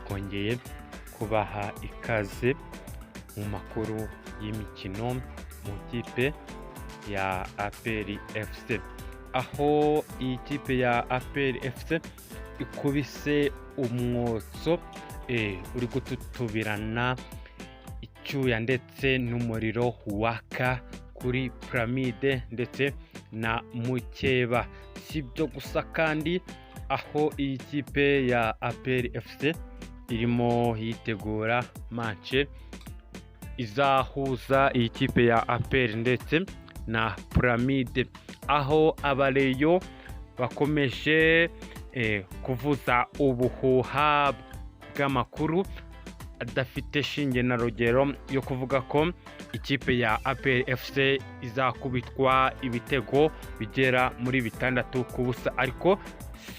twongeye kubaha ikaze mu makuru y'imikino mu kipe ya APR FC, aho iyi kipe ya APR FC ikubise umwotso uri gututubirana icyuya ndetse n'umuriro waka kuri Pyramide ndetse na Mukeba. Si byo gusa kandi, aho iyi kipe ya APR FC irimo yitegura match izahuza iyi kipe ya APR ndetse na Pyramide, aho abareyo bakomeje kuvuza ubuhuha bw'amakuru adafite shinge na rugero yo kuvuga ko ikipe ya APR FC izakubitwa ibitego bigera muri 6 ku busa, ariko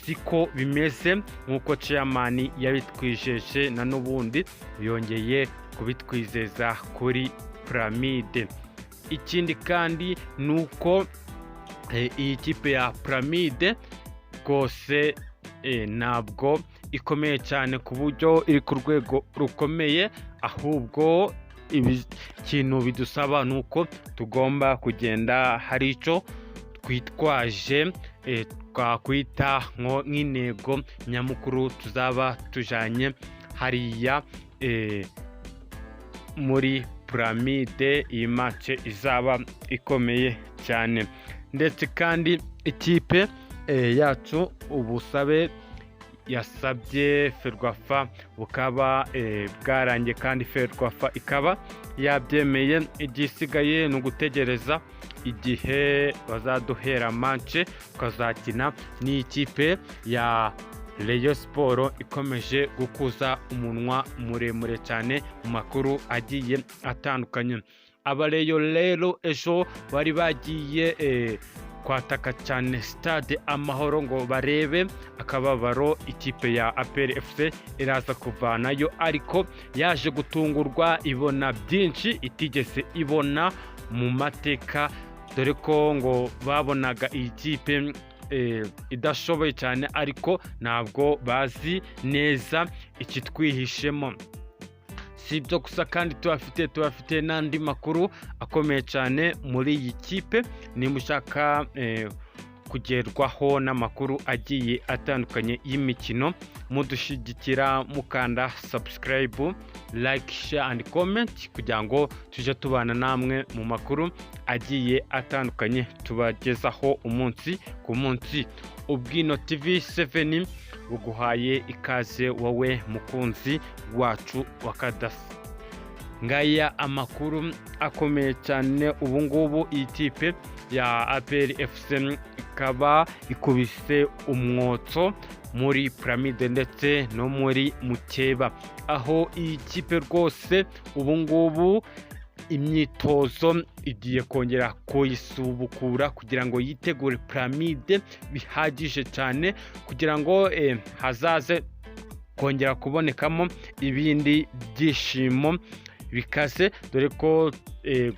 siko bimeze nk'uko chairman yabitwijeje, na n'ubundi yongeye kubitwizeza kuri Pyramide. Ikindi kandi nuko iyi kipe ya Pyramide rwose ntabwo ikomeye cyane ku buryo iri ku rwego rukomeye, ahubwo ikintu bidusaba nuko tugomba kugenda hari icyo twitwaje twakwita nk'intego nyamukuru tuzaba tujanye hariya muri Pyramide. Iyi match izaba ikomeye cyane, ndetse kandi ikipe yacu ubusabe yasabye Ferwafa bukaba bwarangiye kandi Ferwafa ikaba yabyemeye. Igisigaye ni ugutegereza igihe bazaduhera match tukazakina n'ikipe ya Rayon Sport ikomeje gukuza umunwa muremure cyane mu makuru agiye atandukanye. Abareyo rero ejo bari bagiye kwataka cyane stade Amahoro ngo barebe akababaro ikipe ya APR FC iraza kuvanayo, ariko yaje gutungurwa ibona byinshi itigeze ibona mu mateka, dore ko ngo babonaga iyi kipe idashoboye cyane, ariko ntabwo bazi neza ikitwihishemo. Si ibyo gusa kandi tubafite n'andi makuru akomeye cyane muri iyi kipe. Niba ushaka kugerwaho n'amakuru agiye atandukanye y'imikino, mudushigikira mukanda subscribe, like, share and comment kugira ngo tuje tubana namwe mu makuru agiye atandukanye tubagezaho umunsi ku munsi. Ubwino TV 7 buguhaye ikaze wowe mukunzi wacu wakadasa. Ngaya amakuru akomeye cyane ubu ngubu. Iyi kipe ya APR FC ikaba ikubise umwotso muri Pyramide ndetse no muri Mukeba, aho iyi kipe rwose ubu ngubu imyitozo igiye kongera kuyisubukura kugira ngo yitegure Pyramide bihagije cyane, kugira ngo hazaze kongera kubonekamo ibindi byishimo bikaze, dore ko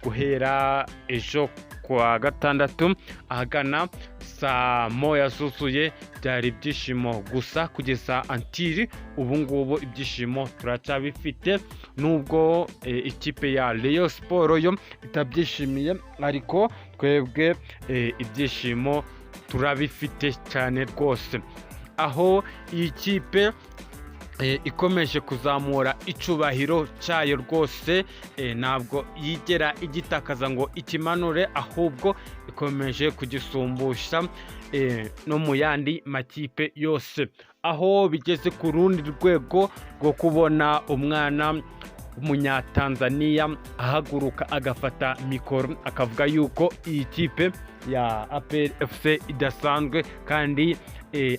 guhera ejo kwa gatandatu ahagana saa moya zuzuye byari ibyishimo gusa, kugeza antiri ubu ngubu ibyishimo turacyabifite, nubwo ikipe ya Rayon Sport yo itabyishimiye, ariko twebwe ibyishimo turabifite cyane rwose, aho iyi kipe ikomeje kuzamura icubahiro cyayo rwose, ntabwo yigera igitakaza ngo ikimanure, ahubwo ikomeje kugisumbusha no mu yandi makipe yose, aho bigeze ku rundi rwego rwo kubona umwana w'Umunyatanzania ahaguruka agafata mikoro akavuga yuko iyi kipe ya APR FC idasanzwe kandi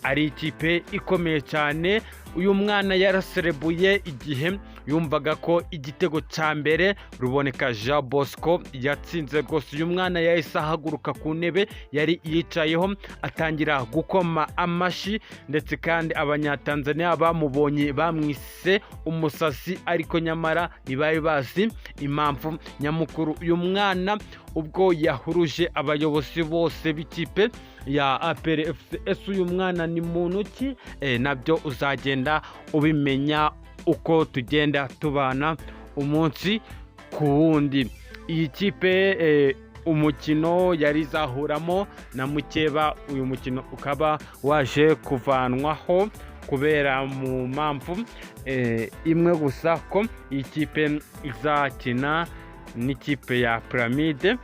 ari ikipe ikomeye cyane. Uyu mwana yaraserebuye igihe yumvaga ko igitego cya mbere Ruboneka Jean Bosco yatsinze rwose. Uyu mwana yahise ahaguruka ku ntebe yari yicayeho atangira gukoma amashi, ndetse kandi Abanyatanzania bamubonye bamwise umusazi, ariko nyamara ntibari bazi impamvu nyamukuru. Uyu mwana ubwo yahuruje abayobozi bose b'ikipe ya APR FC. Ese uyu mwana ni muntu ki? Nabyo uzagenda ubimenya uko tugenda tubana umunsi ku wundi. Iyi kipe umukino yari izahuramo na Mukeba, uyu mukino ukaba waje kuvanwaho kubera mu mpamvu imwe gusa, ko iyi kipe izakina n'ikipe ya Pyramide.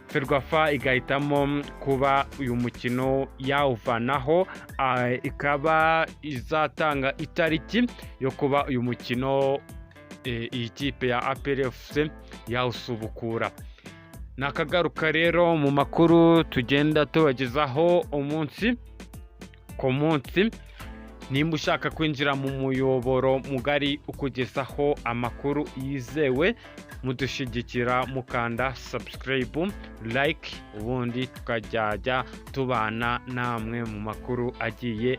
Ferwafa igahitamo kuba uyu mukino yawuvanaho, ikaba izatanga itariki yo kuba uyu mukino iyi kipe ya APR FC yawusubukura. Nakagaruka rero mu makuru tugenda tubagezaho umunsi ku munsi. Nimba ushaka kwinjira mu muyoboro mugari ukugezaho amakuru yizewe, mudushigikira mukanda subscribe, like, ubundi tukajya tubana namwe mu makuru agiye